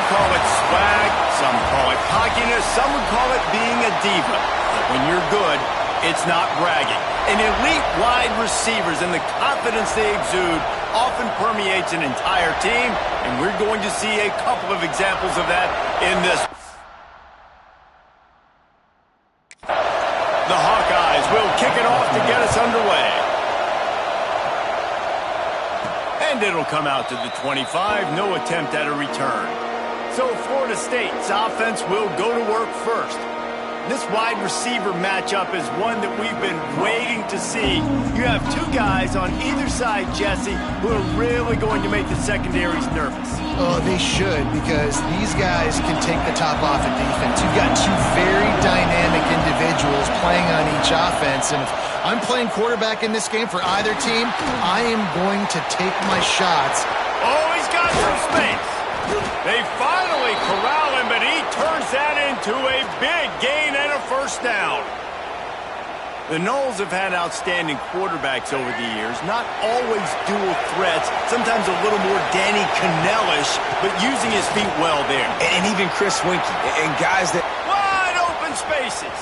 call it swag, some call it cockiness, some would call it being a diva. When you're good, it's not bragging. And elite wide receivers and the confidence they exude often permeates an entire team, and we're going to see a couple of examples of that in this. The Hawkeyes will kick it off to get us underway. And it'll come out to the 25, no attempt at a return. So Florida State's offense will go to work first. This wide receiver matchup is one that we've been waiting to see. You have two guys on either side, Jesse, who are really going to make the secondaries nervous. Oh, they should, because these guys can take the top off of defense. You've got two very dynamic individuals playing on each offense, and if I'm playing quarterback in this game for either team, I am going to take my shots. Oh, he's got some space. They finally corral him, but he turns that into a big gain and a first down. The Noles have had outstanding quarterbacks over the years, not always dual threats, sometimes a little more Danny Cannell-ish, but using his feet well there. And even Chris Winkie, and guys that... Wide open spaces.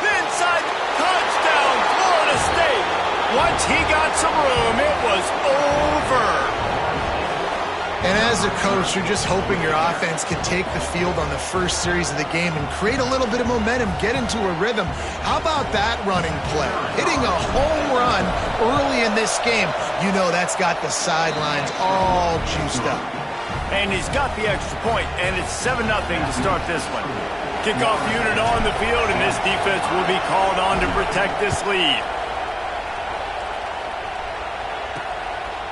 Inside, touchdown, Florida State. Once he got some room, it was over. And as a coach, you're just hoping your offense can take the field on the first series of the game and create a little bit of momentum, get into a rhythm. How about that running play? Hitting a home run early in this game. You know that's got the sidelines all juiced up. And he's got the extra point, and it's 7-0 to start this one. Kickoff unit on the field, and this defense will be called on to protect this lead.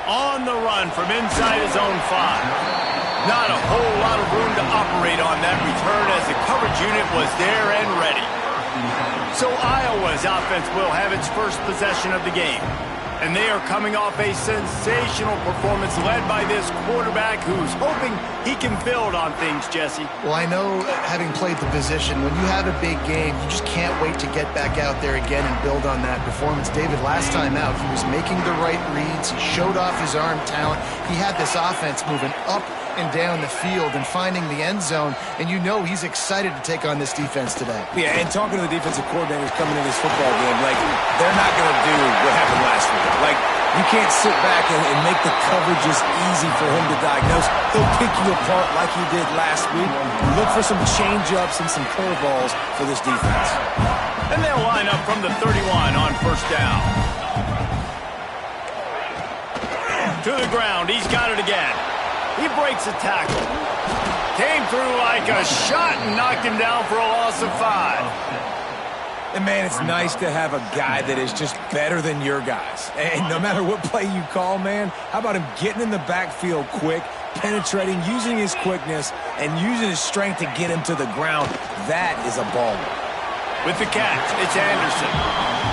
On the run from inside his own 5. Not a whole lot of room to operate on that return as the coverage unit was there and ready. So Iowa's offense will have its first possession of the game. And they are coming off a sensational performance led by this quarterback who's hoping he can build on things, Jesse. Well, I know, having played the position, when you have a big game, you just can't wait to get back out there again and build on that performance. David, last time out, he was making the right reads. He showed off his arm talent. He had this offense moving up and down the field and finding the end zone, and you know he's excited to take on this defense today. Yeah, and talking to the defensive coordinators coming in this football game, like, they're not going to do what happened last week. Like, you can't sit back and make the coverages easy for him to diagnose. He'll pick you apart like he did last week. Look for some change-ups and some curveballs for this defense. And they'll line up from the 31 on first down. To the ground, he's got it again. He breaks a tackle. Came through like a shot and knocked him down for a loss of 5. And, man, it's nice to have a guy that is just better than your guys. And no matter what play you call, man, how about him getting in the backfield quick, penetrating, using his quickness, and using his strength to get him to the ground? That is a baller. With the catch, it's Anderson.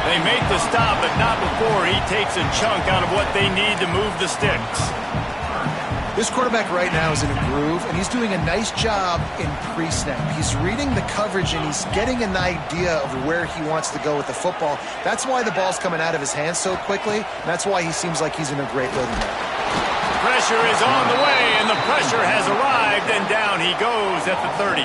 They make the stop, but not before he takes a chunk out of what they need to move the sticks. This quarterback right now is in a groove, and he's doing a nice job in pre-snap. He's reading the coverage, and he's getting an idea of where he wants to go with the football. That's why the ball's coming out of his hands so quickly, and that's why he seems like he's in a great rhythm. Pressure is on the way, and the pressure has arrived, and down he goes at the 30.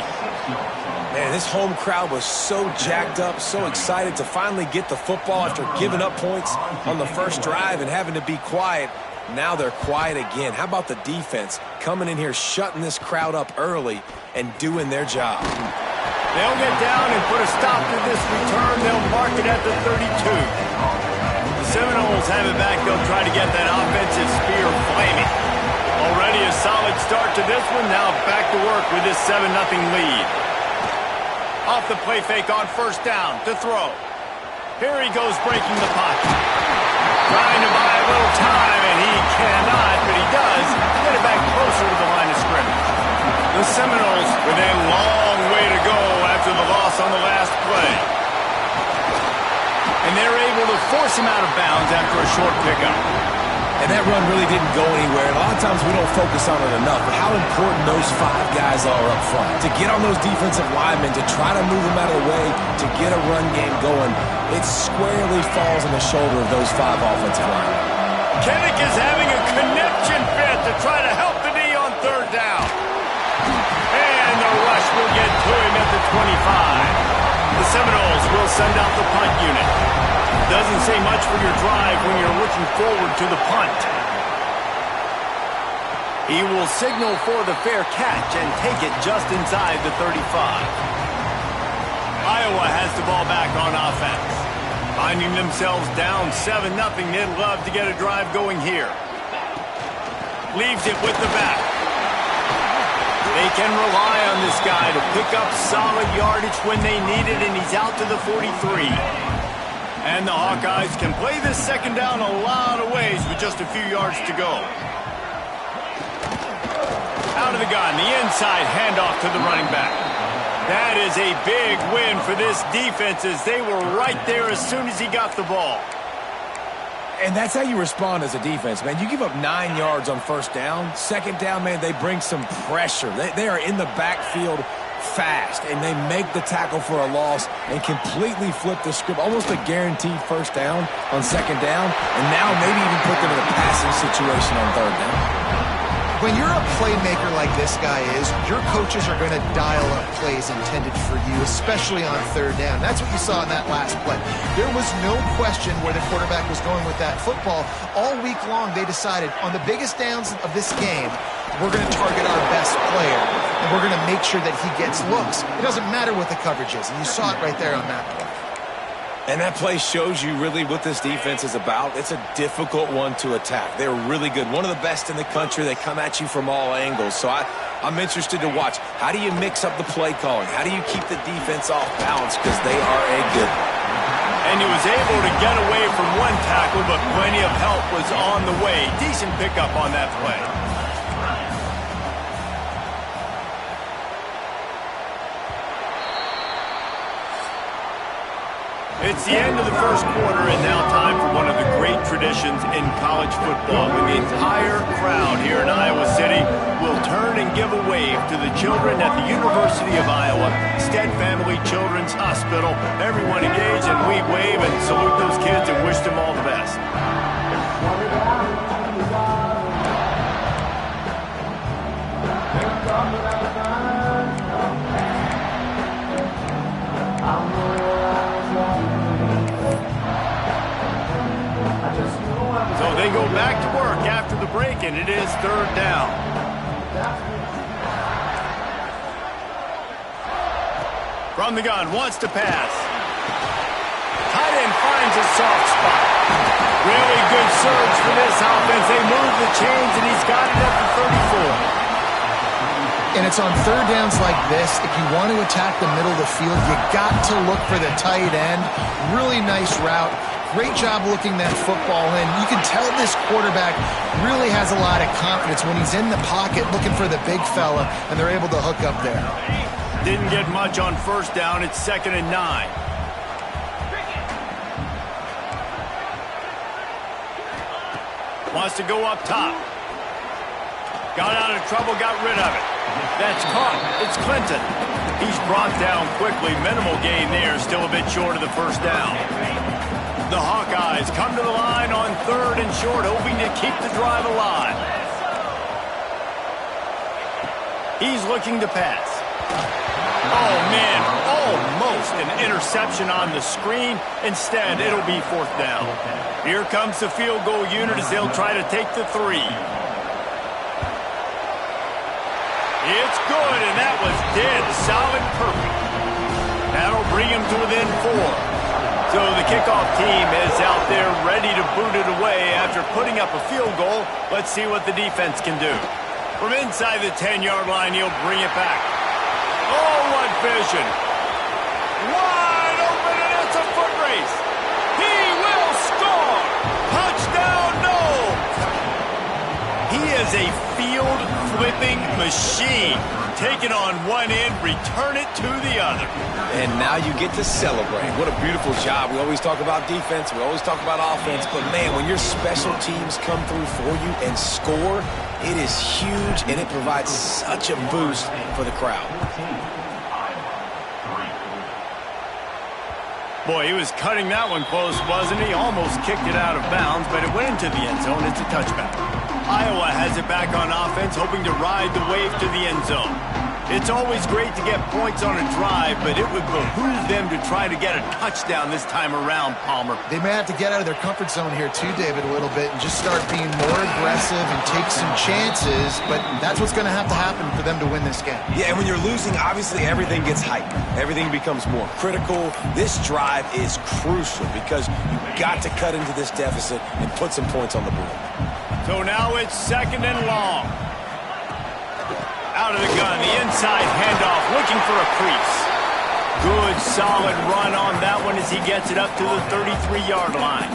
Man, this home crowd was so jacked up, so excited to finally get the football after giving up points on the first drive and having to be quiet. Now they're quiet again. How about the defense coming in here, shutting this crowd up early and doing their job? They'll get down and put a stop to this return. They'll mark it at the 32. The Seminoles have it back. They'll try to get that offensive spear flaming. Already a solid start to this one. Now back to work with this 7-0 lead. Off the play fake on first down to throw. Here he goes breaking the pocket. Trying to buy a little time, and he cannot, but he does get it back closer to the line of scrimmage. The Seminoles with a long way to go after the loss on the last play. And they're able to force him out of bounds after a short pickup. And that run really didn't go anywhere. And a lot of times we don't focus on it enough, but how important those 5 guys are up front. To get on those defensive linemen, to try to move them out of the way, to get a run game going, it squarely falls on the shoulder of those 5 offensive linemen. Kinnick is having a connection fit to try to help the D on third down. send out the punt unit. Doesn't say much for your drive when you're looking forward to the punt. He will signal for the fair catch and take it just inside the 35. Iowa has the ball back on offense. Finding themselves down 7-0, they'd love to get a drive going here. Leaves it with the back. They can rely on this guy to pick up solid yardage when they need it, and he's out to the 43. And the Hawkeyes can play this second down a lot of ways with just a few yards to go. Out of the gun, the inside handoff to the running back. That is a big win for this defense as they were right there as soon as he got the ball. And that's how you respond as a defense, man. You give up 9 yards on first down. Second down, man, they bring some pressure. They are in the backfield fast, and they make the tackle for a loss and completely flip the script. Almost a guaranteed first down on second down, and now maybe even put them in a passing situation on third down. When you're a playmaker like this guy is, your coaches are going to dial up plays intended for you, especially on third down. That's what you saw in that last play. There was no question where the quarterback was going with that football. All week long, they decided on the biggest downs of this game, we're going to target our best player, and we're going to make sure that he gets looks. It doesn't matter what the coverage is, and you saw it right there on that play. And that play shows you really what this defense is about. It's a difficult one to attack. They're really good. One of the best in the country. They come at you from all angles. So I'm interested to watch. How do you mix up the play calling? How do you keep the defense off balance? Because they are a good one. And he was able to get away from one tackle, but plenty of help was on the way. Decent pickup on that play. It's the end of the first quarter, and now time for one of the great traditions in college football. When the entire crowd here in Iowa City will turn and give a wave to the children at the University of Iowa, Stead Family Children's Hospital. Everyone engage, and we wave and salute those kids and wish them all the best. So they go back to work after the break, and it is third down. From the gun, wants to pass. Tight end finds a soft spot. Really good surge for this offense. They move the chains, and he's got it at the 34. And it's on third downs like this, if you want to attack the middle of the field, you got to look for the tight end. Really nice route. Great job looking that football in. You can tell this quarterback really has a lot of confidence when he's in the pocket looking for the big fella, and they're able to hook up there. Didn't get much on first down. It's 2nd and 9. Wants to go up top. Got out of trouble, got rid of it. That's caught. It's Clinton. He's brought down quickly. Minimal gain there. Still a bit short of the first down. The Hawkeyes come to the line on 3rd and short, hoping to keep the drive alive. He's looking to pass. Oh, man, almost an interception on the screen. Instead, it'll be 4th down. Here comes the field goal unit as they'll try to take the 3. It's good, and that was dead solid perfect. That'll bring him to within 4. So the kickoff team is out there ready to boot it away after putting up a field goal. Let's see what the defense can do. From inside the 10-yard line, he'll bring it back. Oh, what vision. Wide open, and it's a foot race. He will score. Touchdown, Noles. He is a field-flipping machine. Take it on one end, return it to the other. And now you get to celebrate. What a beautiful job. We always talk about defense. We always talk about offense. But, man, when your special teams come through for you and score, it is huge, and it provides such a boost for the crowd. Boy, he was cutting that one close, wasn't he? Almost kicked it out of bounds, but it went into the end zone. It's a touchback. Iowa has it back on offense, hoping to ride the wave to the end zone. It's always great to get points on a drive, but it would behoove them to try to get a touchdown this time around, Palmer. They may have to get out of their comfort zone here too, David, a little bit and just start being more aggressive and take some chances, but that's what's going to happen for them to win this game. Yeah, and when you're losing, obviously everything gets hyped. Everything becomes more critical. This drive is crucial because you've got to cut into this deficit and put some points on the board. So now it's 2nd and long. Out of the gun, the inside handoff, looking for a crease. Good, solid run on that one as he gets it up to the 33-yard line.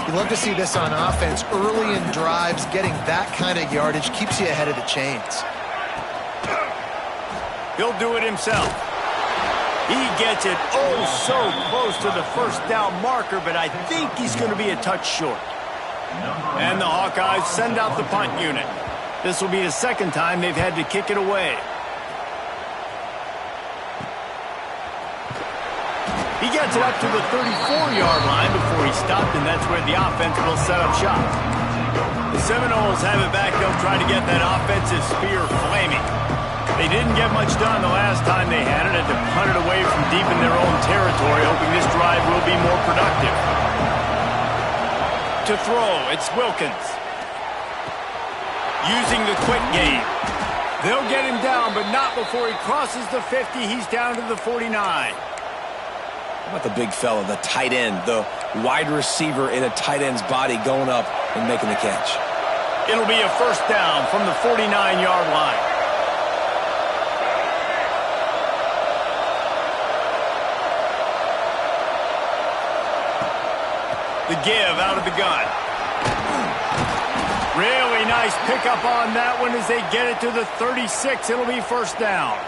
You love to see this on offense. Early in drives, getting that kind of yardage keeps you ahead of the chains. He'll do it himself. He gets it oh so close to the first down marker, but I think he's going to be a touch short. And the Hawkeyes send out the punt unit. This will be the 2nd time they've had to kick it away. He gets it up to the 34-yard line before he stopped, and that's where the offense will set up shop. The Seminoles have it back. They'll try to get that offensive spear flaming. They didn't get much done the last time they had it, and to punt it away from deep in their own territory, hoping this drive will be more productive. To throw, it's Wilkins. Using the quick game. They'll get him down, but not before he crosses the 50. He's down to the 49. How about the big fella, the tight end, the wide receiver in a tight end's body going up and making the catch? It'll be a 1st down from the 49-yard line. The give out of the gun. Really nice pickup on that one as they get it to the 36. It'll be 1st down.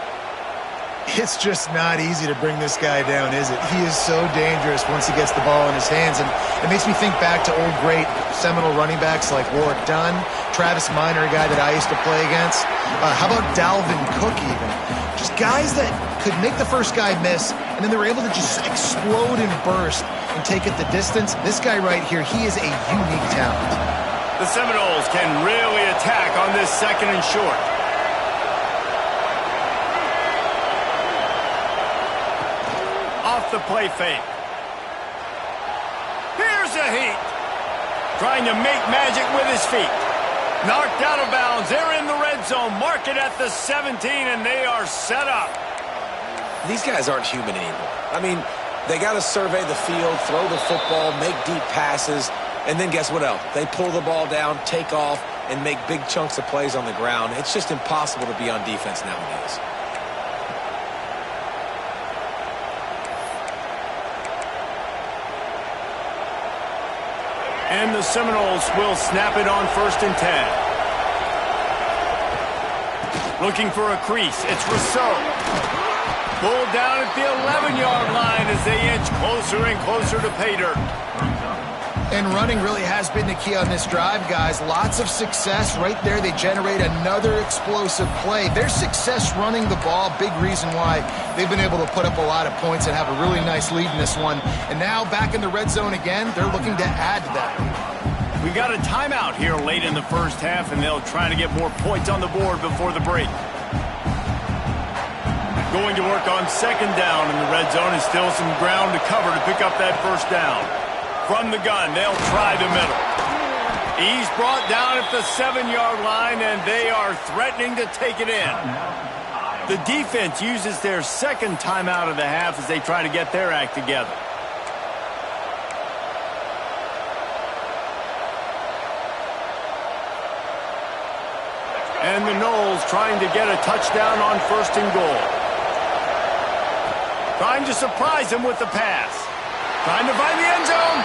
It's just not easy to bring this guy down, is it? He is so dangerous once he gets the ball in his hands, and it makes me think back to old great Seminole running backs like Warwick Dunn, Travis Minor, a guy that I used to play against. How about Dalvin Cook even? Just guys that could make the first guy miss, and then they were able to just explode and burst and take it the distance. This guy right here, he is a unique talent. The Seminoles can really attack on this 2nd and short. Off the play fake. Here's a heat. Trying to make magic with his feet. Knocked out of bounds. They're in the red zone. Mark it at the 17, and they are set up. These guys aren't human anymore. I mean, they got to survey the field, throw the football, make deep passes, and then guess what else? They pull the ball down, take off, and make big chunks of plays on the ground. It's just impossible to be on defense nowadays. And the Seminoles will snap it on 1st and 10. Looking for a crease. It's Rousseau. Pulled down at the 11-yard line as they inch closer and closer to pay dirt. And running really has been the key on this drive, guys. Lots of success right there. They generate another explosive play. Their success running the ball, big reason why they've been able to put up a lot of points and have a really nice lead in this one. And now back in the red zone again, they're looking to add to that. We got a timeout here late in the 1st half, and they'll try to get more points on the board before the break. Going to work on 2nd down in the red zone, and still some ground to cover to pick up that 1st down. From the gun, they'll try the middle. He's brought down at the 7-yard line, and they are threatening to take it in. The defense uses their 2nd timeout of the half as they try to get their act together. And the Noles trying to get a touchdown on 1st and goal. Trying to surprise him with the pass. Trying to find the end zone.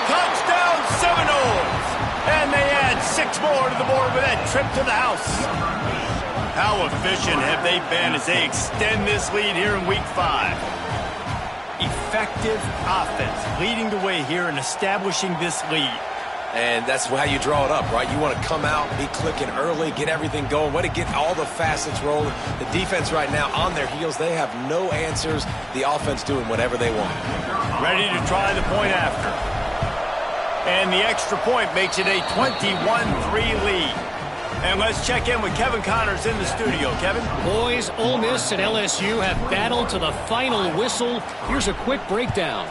Touchdown Seminoles. And they add 6 more to the board with that trip to the house. How efficient have they been as they extend this lead here in Week 5? Effective offense leading the way here and establishing this lead. And that's how you draw it up, right? You want to come out, be clicking early, get everything going, way to get all the facets rolling. The defense right now on their heels, they have no answers. The offense doing whatever they want. Ready to try the point after. And the extra point makes it a 21-3 lead. And let's check in with Kevin Connors in the studio. Kevin? Boys, Ole Miss and LSU have battled to the final whistle. Here's a quick breakdown.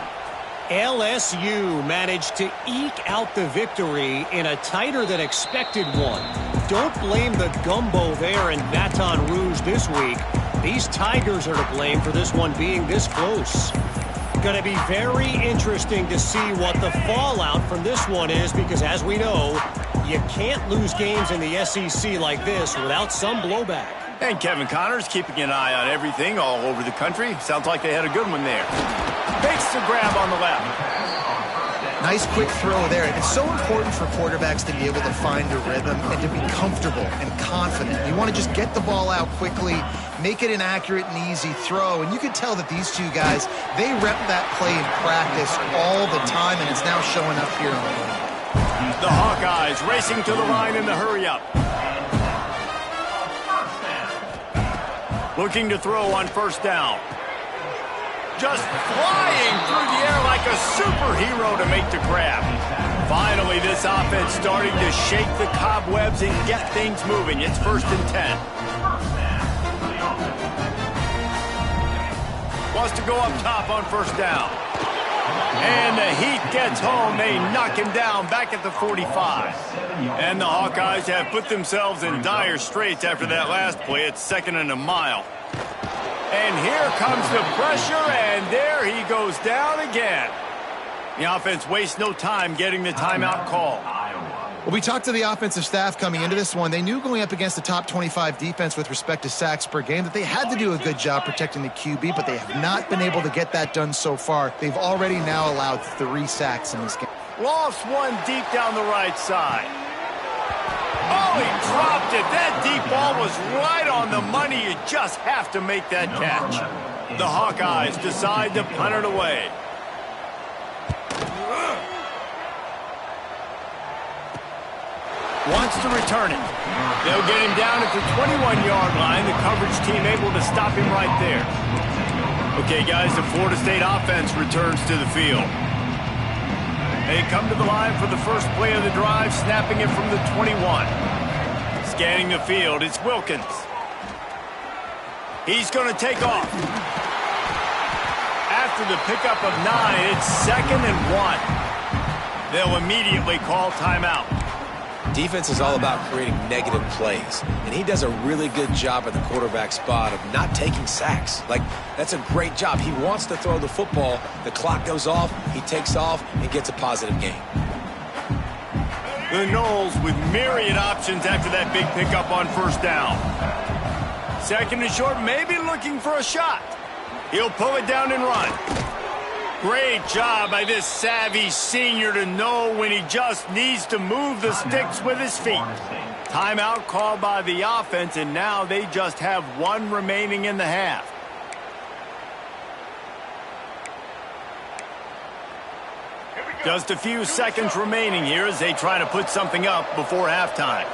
LSU managed to eke out the victory in a tighter than expected one. Don't blame the gumbo there in Baton Rouge this week. These Tigers are to blame for this one being this close. Going to be very interesting to see what the fallout from this one is, because as we know, you can't lose games in the SEC like this without some blowback. And Kevin Connors keeping an eye on everything all over the country. Sounds like they had a good one there. Makes the grab on the left. Nice quick throw there. It's so important for quarterbacks to be able to find a rhythm and to be comfortable and confident. You want to just get the ball out quickly, make it an accurate and easy throw. And you can tell that these two guys, they rep that play in practice all the time, and it's now showing up here on the field. The Hawkeyes racing to the line in the hurry-up. Looking to throw on first down. Just flying through the air like a superhero to make the grab. Finally, this offense starting to shake the cobwebs and get things moving. It's 1st and 10. Wants to go up top on first down. And the heat gets home. They knock him down back at the 45. And the Hawkeyes have put themselves in dire straits after that last play. It's 2nd and a mile. And here comes the pressure, and there he goes down again. The offense wastes no time getting the timeout call. Well, we talked to the offensive staff coming into this one. They knew going up against the top 25 defense with respect to sacks per game that they had to do a good job protecting the QB, but they have not been able to get that done so far. They've already now allowed 3 sacks in this game. Lost one deep down the right side. Oh, he dropped it. That deep ball was right on the money. You just have to make that catch. The Hawkeyes decide to punt it away. Wants to return it. They'll get him down at the 21-yard line. The coverage team able to stop him right there. Okay, guys, the Florida State offense returns to the field. They come to the line for the first play of the drive, snapping it from the 21. Scanning the field, it's Wilkins. He's going to take off. After the pickup of 9, it's 2nd and 1. They'll immediately call timeout. Defense is all about creating negative plays, and he does a really good job at the quarterback spot of not taking sacks. Like, that's a great job. He wants to throw the football. The clock goes off, he takes off, and gets a positive gain. The Noles with myriad options after that big pickup on first down. 2nd and short, maybe looking for a shot. He'll pull it down and run. Great job by this savvy senior to know when he just needs to move the sticks with his feet. Timeout called by the offense, and now they just have 1 remaining in the half. Just a few seconds remaining here as they try to put something up before halftime.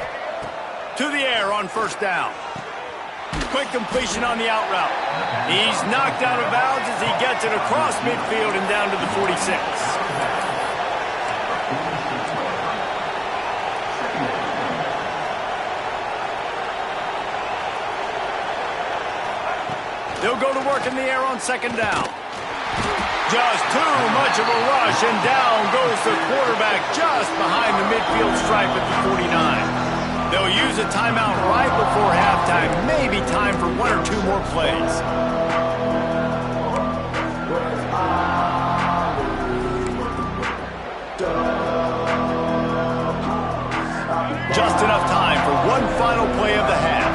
To the air on first down. Quick completion on the out route. He's knocked out of bounds as he gets it across midfield and down to the 46. They'll go to work in the air on 2nd down. Just too much of a rush, and down goes the quarterback just behind the midfield stripe at the 49. They'll use a timeout right before halftime. Maybe time for 1 or 2 more plays. Just enough time for 1 final play of the half.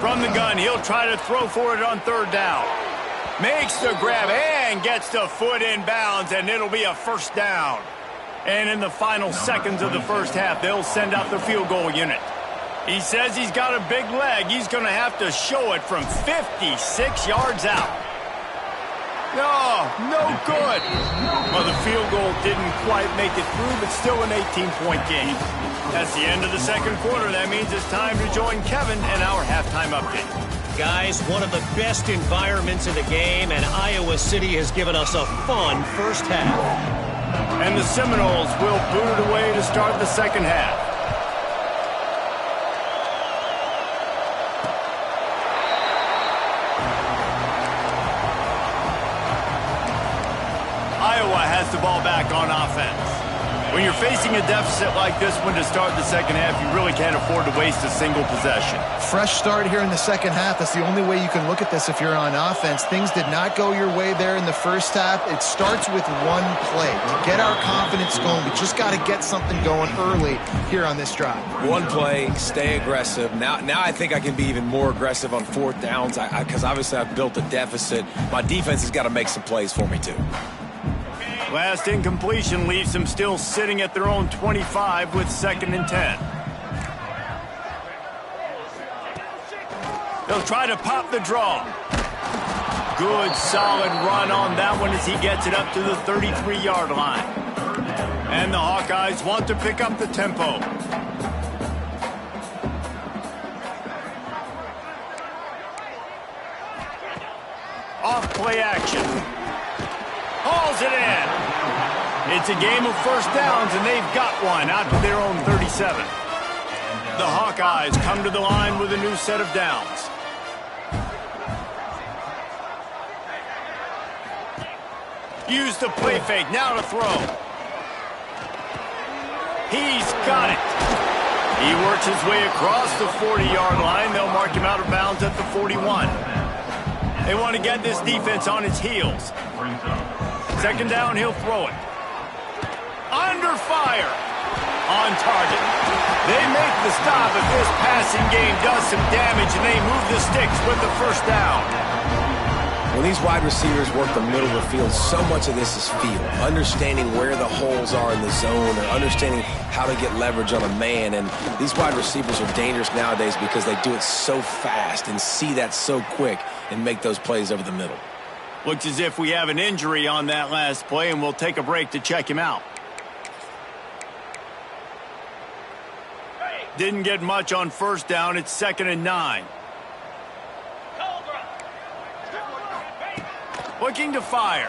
From the gun, he'll try to throw for it on 3rd down. Makes the grab and gets the foot in bounds, and it'll be a first down. And in the final seconds of the first half, they'll send out the field goal unit. He says he's got a big leg. He's going to have to show it from 56 yards out. No good. Well, the field goal didn't quite make it through, but still an 18-point game. That's the end of the 2nd quarter. That means it's time to join Kevin in our halftime update. Guys, one of the best environments in the game, and Iowa City has given us a fun first half. And the Seminoles will boot it away to start the 2nd half. has the ball back on offense. When you're facing a deficit like this one to start the second half, you really can't afford to waste a single possession. Fresh start here in the second half. That's the only way you can look at this if you're on offense. Things did not go your way there in the first half. It starts with one play. To get our confidence going, we just got to get something going early here on this drive. One play, stay aggressive. Now I think I can be even more aggressive on fourth downs because obviously I've built a deficit. My defense has got to make some plays for me too. Last incompletion leaves them still sitting at their own 25 with 2nd and 10. They'll try to pop the draw. Good, solid run on that one as he gets it up to the 33-yard line. And the Hawkeyes want to pick up the tempo. Off play action. Hauls it in. It's a game of first downs, and they've got one out to their own 37. The Hawkeyes come to the line with a new set of downs. Use the play fake, now to throw. He's got it. He works his way across the 40-yard line. They'll mark him out of bounds at the 41. They want to get this defense on its heels. 2nd down, he'll throw it. Under fire. On target. They make the stop, but this passing game does some damage, and they move the sticks with the first down. When these wide receivers work the middle of the field, so much of this is feel. Understanding where the holes are in the zone or understanding how to get leverage on a man. And these wide receivers are dangerous nowadays because they do it so fast and see that so quick and make those plays over the middle. Looks as if we have an injury on that last play, and we'll take a break to check him out. Didn't get much on first down. It's 2nd and 9. Looking to fire.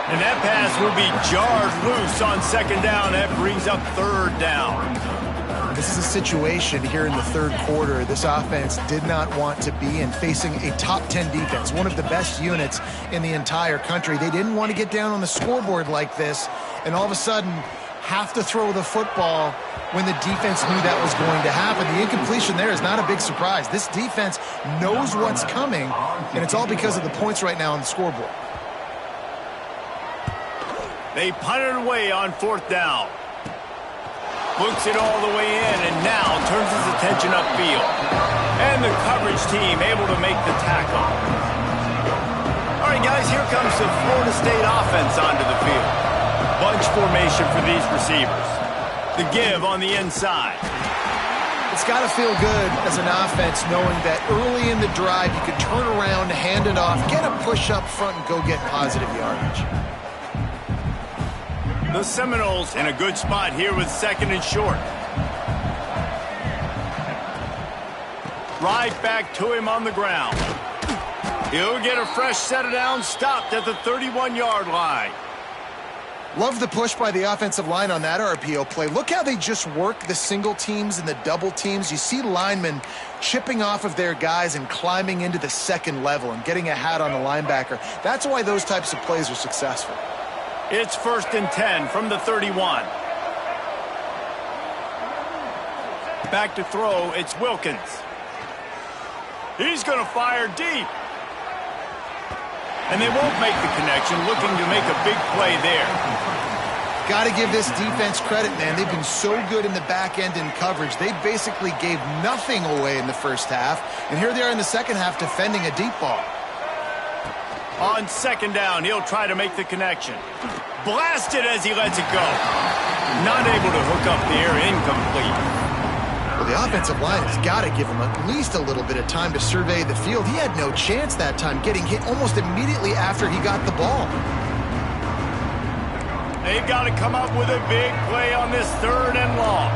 And that pass will be jarred loose on 2nd down. That brings up 3rd down. This is a situation here in the third quarter this offense did not want to be in, facing a top 10 defense, one of the best units in the entire country. They didn't want to get down on the scoreboard like this, and all of a sudden have to throw the football when the defense knew that was going to happen. The incompletion there is not a big surprise. This defense knows what's coming, and it's all because of the points right now on the scoreboard. They punt it away on 4th down. Books it all the way in, and now turns his attention upfield. And the coverage team able to make the tackle. All right, guys, here comes the Florida State offense onto the field. Bunch formation for these receivers. The give on the inside. It's got to feel good as an offense knowing that early in the drive you can turn around, hand it off, get a push up front, and go get positive yardage. The Seminoles in a good spot here with 2nd and short. Right back to him on the ground. He'll get a fresh set of downs, stopped at the 31-yard line. Love the push by the offensive line on that RPO play. Look how they just work the single teams and the double teams. You see linemen chipping off of their guys and climbing into the 2nd level and getting a hat on the linebacker. That's why those types of plays are successful. It's 1st and 10 from the 31. Back to throw, it's Wilkins. He's going to fire deep. And they won't make the connection, looking to make a big play there. Got to give this defense credit, man. They've been so good in the back end in coverage. They basically gave nothing away in the first half. And here they are in the second half defending a deep ball. On 2nd down, he'll try to make the connection. Blasted as he lets it go. Not able to hook up there, incomplete. Well, the offensive line has got to give him at least a little bit of time to survey the field. He had no chance that time, getting hit almost immediately after he got the ball. They've got to come up with a big play on this 3rd and long.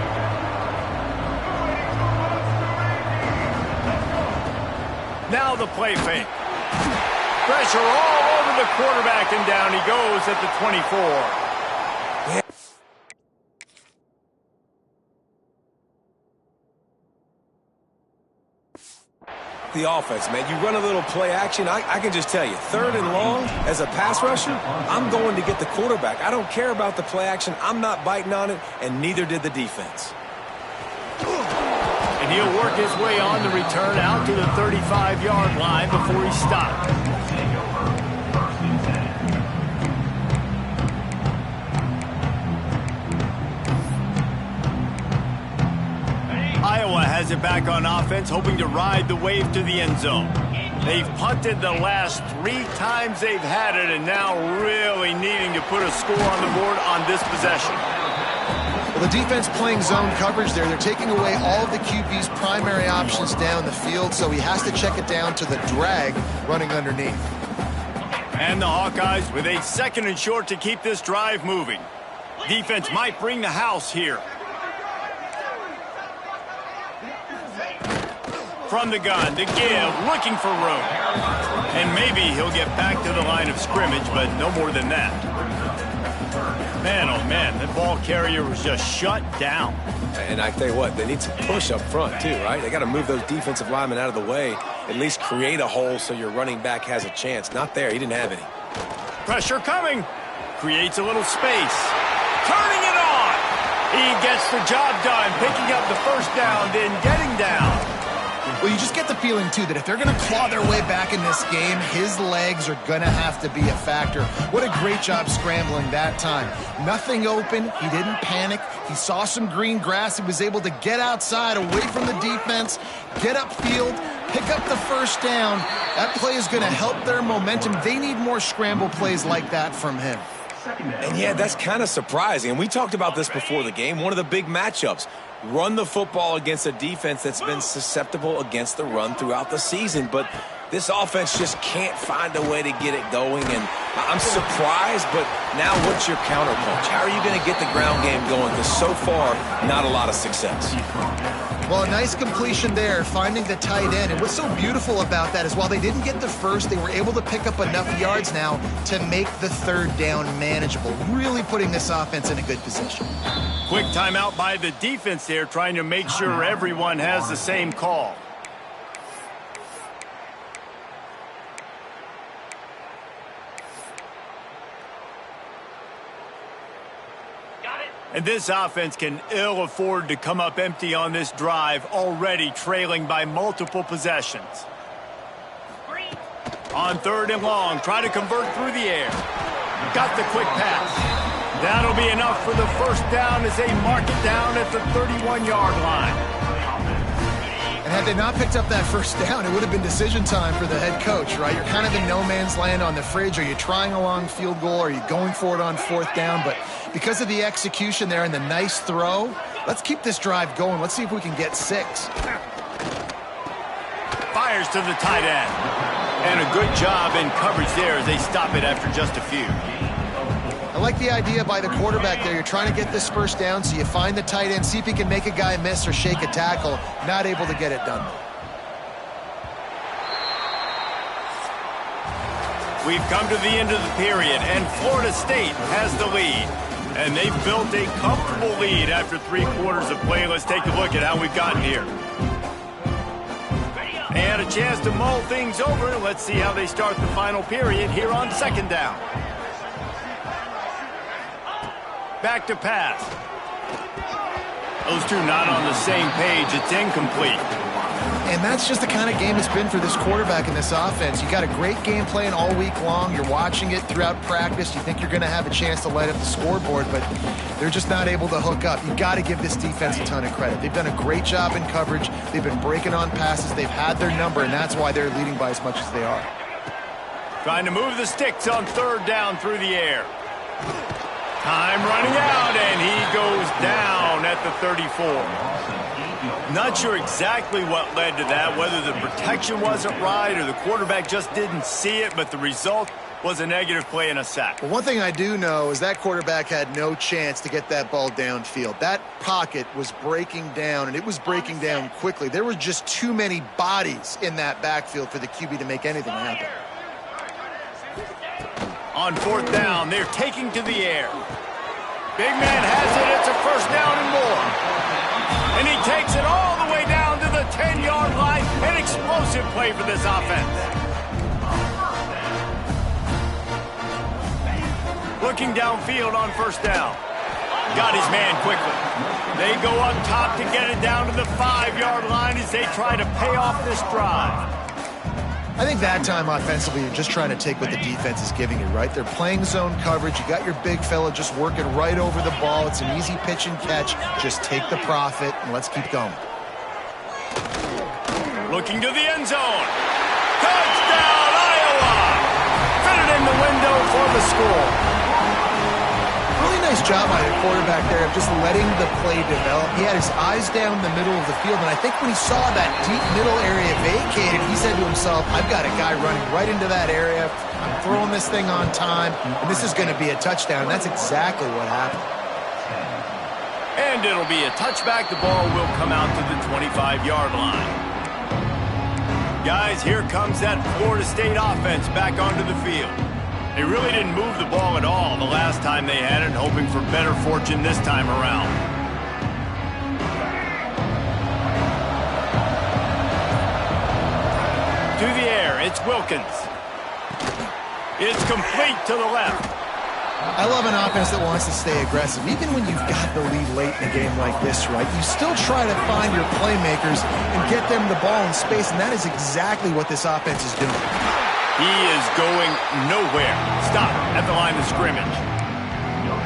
Now the play fake. Pressure all over the quarterback, and down he goes at the 24. attack the offense, man. You run a little play action. I can just tell you, 3rd and long, as a pass rusher, I'm going to get the quarterback. I don't care about the play action. I'm not biting on it, and neither did the defense. And he'll work his way on the return out to the 35-yard line before he stopped. Iowa has it back on offense, hoping to ride the wave to the end zone. They've punted the last 3 times they've had it, and now really needing to put a score on the board on this possession. Well, the defense playing zone coverage there. They're taking away all of the QB's primary options down the field, so he has to check it down to the drag running underneath. And the Hawkeyes with a 2nd and short to keep this drive moving. Defense might bring the house here. From the gun to give, looking for room. And maybe he'll get back to the line of scrimmage, but no more than that. Man, oh man, that ball carrier was just shut down. And I tell you what, they need some push up front too, right? They got to move those defensive linemen out of the way, at least create a hole so your running back has a chance. Not there, he didn't have any. Pressure coming. Creates a little space. Turning it on. He gets the job done, picking up the first down, then getting down. Well, you just get the feeling, too, that if they're going to claw their way back in this game, his legs are going to have to be a factor. What a great job scrambling that time. Nothing open. He didn't panic. He saw some green grass. He was able to get outside, away from the defense, get upfield, pick up the first down. That play is going to help their momentum. They need more scramble plays like that from him. And yeah, that's kind of surprising. And we talked about this before the game. One of the big matchups. Run the football against a defense that's been susceptible against the run throughout the season. But this offense just can't find a way to get it going. And I'm surprised, but now what's your counterpunch? How are you going to get the ground game going? Because so far, not a lot of success. Well, a nice completion there, finding the tight end. And what's so beautiful about that is while they didn't get the first, they were able to pick up enough yards now to make the 3rd down manageable, really putting this offense in a good position. Quick timeout by the defense there, trying to make sure everyone has the same call. And this offense can ill afford to come up empty on this drive, already trailing by multiple possessions. On 3rd and long, try to convert through the air. Got the quick pass. That'll be enough for the first down as they mark it down at the 31-yard line. And had they not picked up that first down, it would have been decision time for the head coach, right? You're kind of in no man's land on the fridge. Are you trying a long field goal? Are you going for it on 4th down? But because of the execution there and the nice throw, let's keep this drive going. Let's see if we can get 6. Fires to the tight end. And a good job in coverage there as they stop it after just a few. I like the idea by the quarterback there. You're trying to get this first down, so you find the tight end, see if he can make a guy miss or shake a tackle. Not able to get it done. We've come to the end of the period, and Florida State has the lead. And they've built a comfortable lead after 3 quarters of play. Let's take a look at how we've gotten here. And a chance to mull things over. Let's see how they start the final period here on 2nd down. Back to pass. Those two not on the same page. It's incomplete. And that's just the kind of game it's been for this quarterback in this offense. You got a great game plan all week long. You're watching it throughout practice. You think you're going to have a chance to light up the scoreboard, but they're just not able to hook up. You got to give this defense a ton of credit. They've done a great job in coverage. They've been breaking on passes. They've had their number, and that's why they're leading by as much as they are. Trying to move the sticks on 3rd down through the air. Time running out, and he goes down at the 34. Not sure exactly what led to that, whether the protection wasn't right or the quarterback just didn't see it, but the result was a negative play and a sack. Well, one thing I do know is that quarterback had no chance to get that ball downfield. That pocket was breaking down, and it was breaking down quickly. There were just too many bodies in that backfield for the QB to make anything happen. On 4th down, they're taking to the air. Big man has it. It's a first down and more. And he takes it all the way down to the 10-yard line. An explosive play for this offense. Looking downfield on first down. Got his man quickly. They go up top to get it down to the 5-yard line as they try to pay off this drive. I think that time offensively, you're just trying to take what the defense is giving you, right? They're playing zone coverage. You got your big fella just working right over the ball. It's an easy pitch and catch. Just take the profit and let's keep going. Looking to the end zone. Touchdown, Iowa! Fitted in the window for the score. Really nice job by the quarterback there of just letting the play develop. He had his eyes down the middle of the field, and I think when he saw that deep middle area vacated, he said to himself, I've got a guy running right into that area. I'm throwing this thing on time, and this is going to be a touchdown. And that's exactly what happened. And it'll be a touchback. The ball will come out to the 25-yard line. Guys, here comes that Florida State offense back onto the field. They really didn't move the ball at all the last time they had it, hoping for better fortune this time around. To the air, it's Wilkins. It's complete to the left. I love an offense that wants to stay aggressive. Even when you've got the lead late in a game like this, right, you still try to find your playmakers and get them the ball in space, and that is exactly what this offense is doing. He is going nowhere. Stop at the line of scrimmage.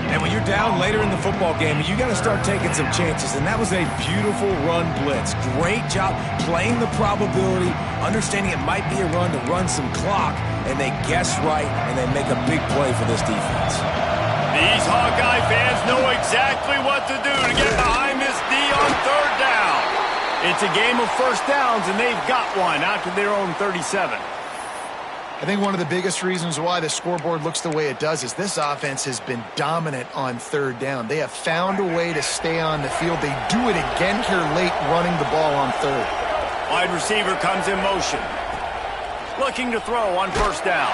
And when you're down later in the football game, you got to start taking some chances. And that was a beautiful run blitz. Great job playing the probability, understanding it might be a run to run some clock. And they guess right, and they make a big play for this defense. These Hawkeye fans know exactly what to do to get behind this D on third down. It's a game of first downs, and they've got one out to their own 37. I think one of the biggest reasons why the scoreboard looks the way it does is this offense has been dominant on third down. They have found a way to stay on the field. They do it again here late, running the ball on third. Wide receiver comes in motion. Looking to throw on first down.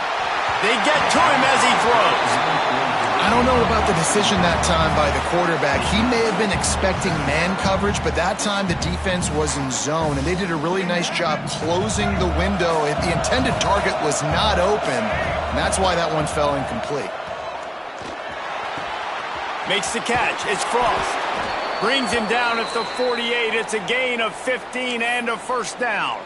They get to him as he throws. I don't know about the decision that time by the quarterback. He may have been expecting man coverage, but that time the defense was in zone, and they did a really nice job closing the window. The intended target was not open, and that's why that one fell incomplete. Makes the catch. It's Frost. Brings him down at the 48. It's a gain of 15 and a first down.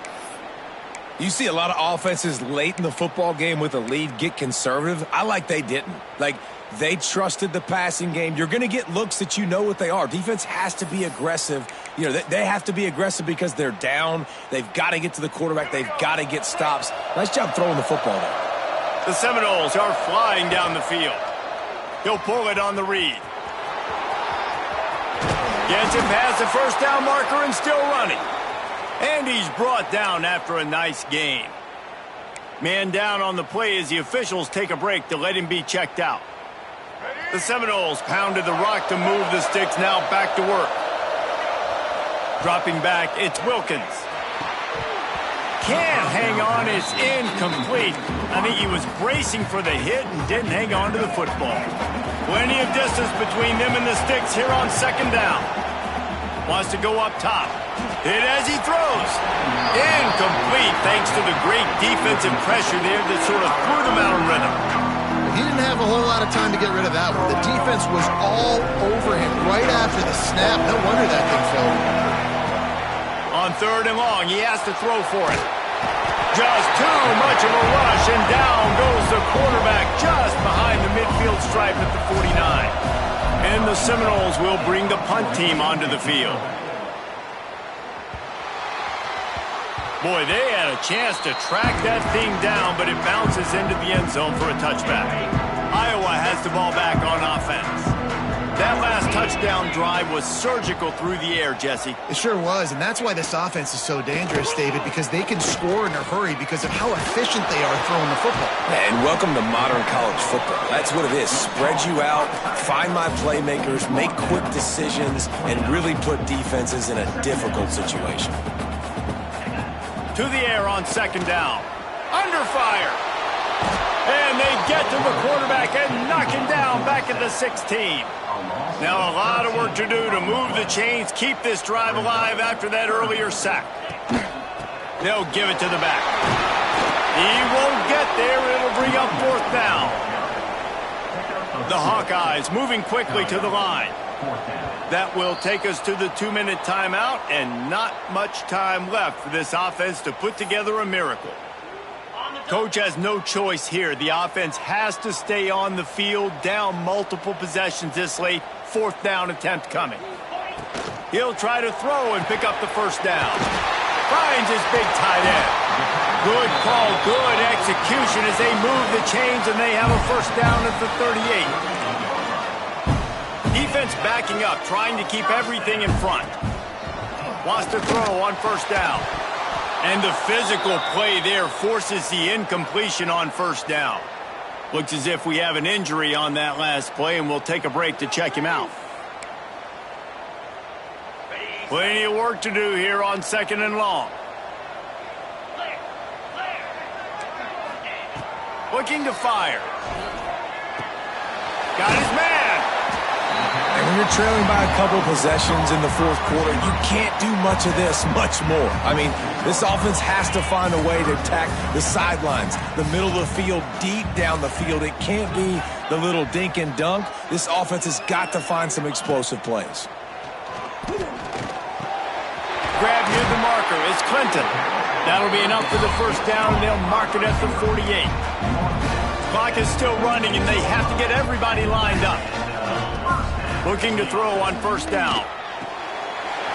You see a lot of offenses late in the football game with a lead get conservative. I like they didn't. Like, they trusted the passing game. You're going to get looks that you know what they are. Defense has to be aggressive. You know, they have to be aggressive because they're down. They've got to get to the quarterback. They've got to get stops. Nice job throwing the football there. The Seminoles are flying down the field. He'll pull it on the read. Gets it past the first down marker and still running. And he's brought down after a nice gain. Man down on the play as the officials take a break to let him be checked out. The Seminoles pounded the rock to move the sticks, now back to work. Dropping back, it's Wilkins. Can't hang on, it's incomplete. I think he was bracing for the hit and didn't hang on to the football. Plenty of distance between them and the sticks here on second down. Wants to go up top. Hit as he throws. Incomplete thanks to the great defensive pressure there that sort of threw them out of rhythm. He didn't have a whole lot of time to get rid of that one. The defense was all over him right after the snap. No wonder that thing fell. On third and long, he has to throw for it. Just too much of a rush, and down goes the quarterback just behind the midfield stripe at the 49. And the Seminoles will bring the punt team onto the field. Boy, they had a chance to track that thing down, but it bounces into the end zone for a touchback. Iowa has the ball back on offense. That last touchdown drive was surgical through the air, Jesse. It sure was, and that's why this offense is so dangerous, David, because they can score in a hurry because of how efficient they are throwing the football. And welcome to modern college football. That's what it is. Spread you out, find my playmakers, make quick decisions, and really put defenses in a difficult situation. To the air on second down. Under fire. And they get to the quarterback and knock him down back at the 16. Now a lot of work to do to move the chains, keep this drive alive after that earlier sack. They'll give it to the back. He won't get there. It'll bring up 4th down. The Hawkeyes moving quickly to the line. That will take us to the 2-minute timeout, and not much time left for this offense to put together a miracle. Coach has no choice here. The offense has to stay on the field, down multiple possessions this late. 4th down attempt coming. He'll try to throw and pick up the 1st down. Finds his big tight end. Good call, good execution as they move the chains, and they have a 1st down at the 38. Defense backing up, trying to keep everything in front. Wants to throw on 1st down. And the physical play there forces the incompletion on 1st down. Looks as if we have an injury on that last play, and we'll take a break to check him out. Plenty of work to do here on 2nd and long. Looking to fire. Got his man. And when you're trailing by a couple possessions in the 4th quarter, you can't do much of this, much more. I mean, this offense has to find a way to attack the sidelines, the middle of the field, deep down the field. It can't be the little dink and dunk. This offense has got to find some explosive plays. Grab near the marker. It's Clinton. That'll be enough for the 1st down, and they'll mark it at the 48. Clock is still running, and they have to get everybody lined up. Looking to throw on 1st down.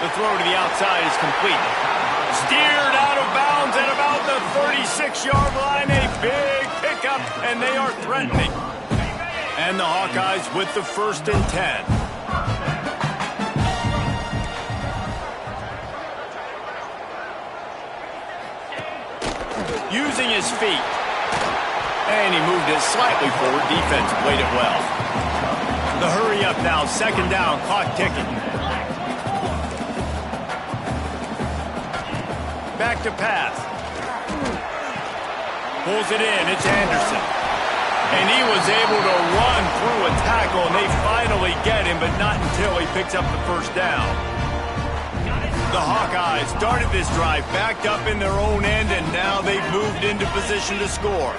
The throw to the outside is complete. Steered out of bounds at about the 36-yard line. A big pickup, and they are threatening. And the Hawkeyes with the 1st and 10. Using his feet. And he moved it slightly forward. Defense played it well. The hurry up now. 2nd down. Clock ticking. Back to pass. Pulls it in. It's Anderson. And he was able to run through a tackle, and they finally get him, but not until he picks up the 1st down. The Hawkeyes started this drive backed up in their own end, and now they've moved into position to score.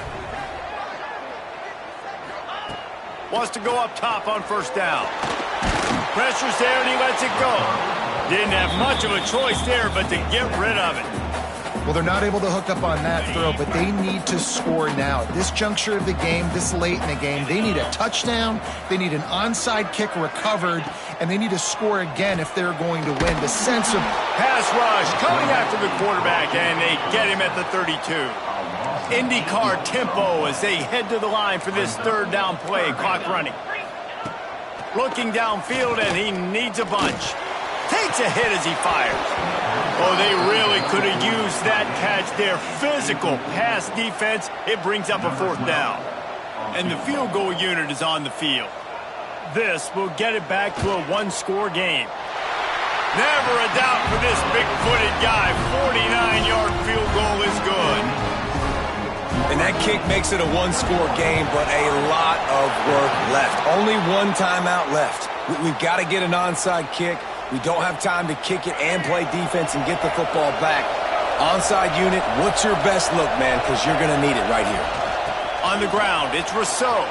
Wants to go up top on 1st down. Pressure's there, and he lets it go. Didn't have much of a choice there, but to get rid of it. Well, they're not able to hook up on that throw, but they need to score now. At this juncture of the game, this late in the game, they need a touchdown, they need an onside kick recovered, and they need to score again if they're going to win. The sense of pass rush coming after the quarterback, and they get him at the 32. IndyCar tempo as they head to the line for this 3rd down play. Clock running. Looking downfield, and he needs a bunch. Takes a hit as he fires. Oh, they really could have used that catch there. Physical pass defense. It brings up a 4th down. And the field goal unit is on the field. This will get it back to a 1-score game. Never a doubt for this big-footed guy. 49-yard field goal is good. And that kick makes it a 1-score game, but a lot of work left. Only one timeout left. We've got to get an onside kick. We don't have time to kick it and play defense and get the football back. Onside unit, what's your best look, man? Because you're going to need it right here. On the ground, it's Rousseau.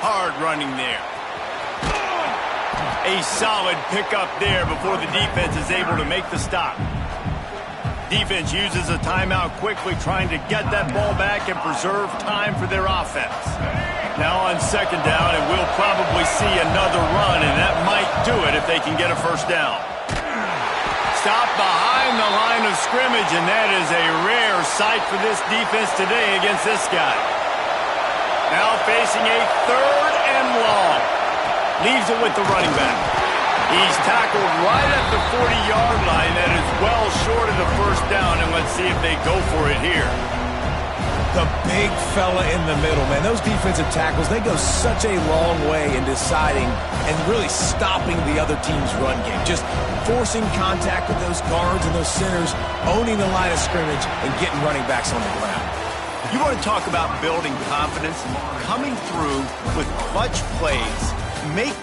Hard running there. A solid pickup there before the defense is able to make the stop. Defense uses a timeout quickly, trying to get that ball back and preserve time for their offense. Now on 2nd down, and we'll probably see another run, and that might do it if they can get a 1st down. Stop behind the line of scrimmage, and that is a rare sight for this defense today against this guy. Now facing a 3rd and long. Leaves it with the running back. He's tackled right at the 40-yard line. That is well short of the 1st down, and let's see if they go for it here. The big fella in the middle, man. Those defensive tackles, they go such a long way in deciding and really stopping the other team's run game. Just forcing contact with those guards and those centers, owning the line of scrimmage, and getting running backs on the ground. You want to talk about building confidence? Coming through with clutch plays, make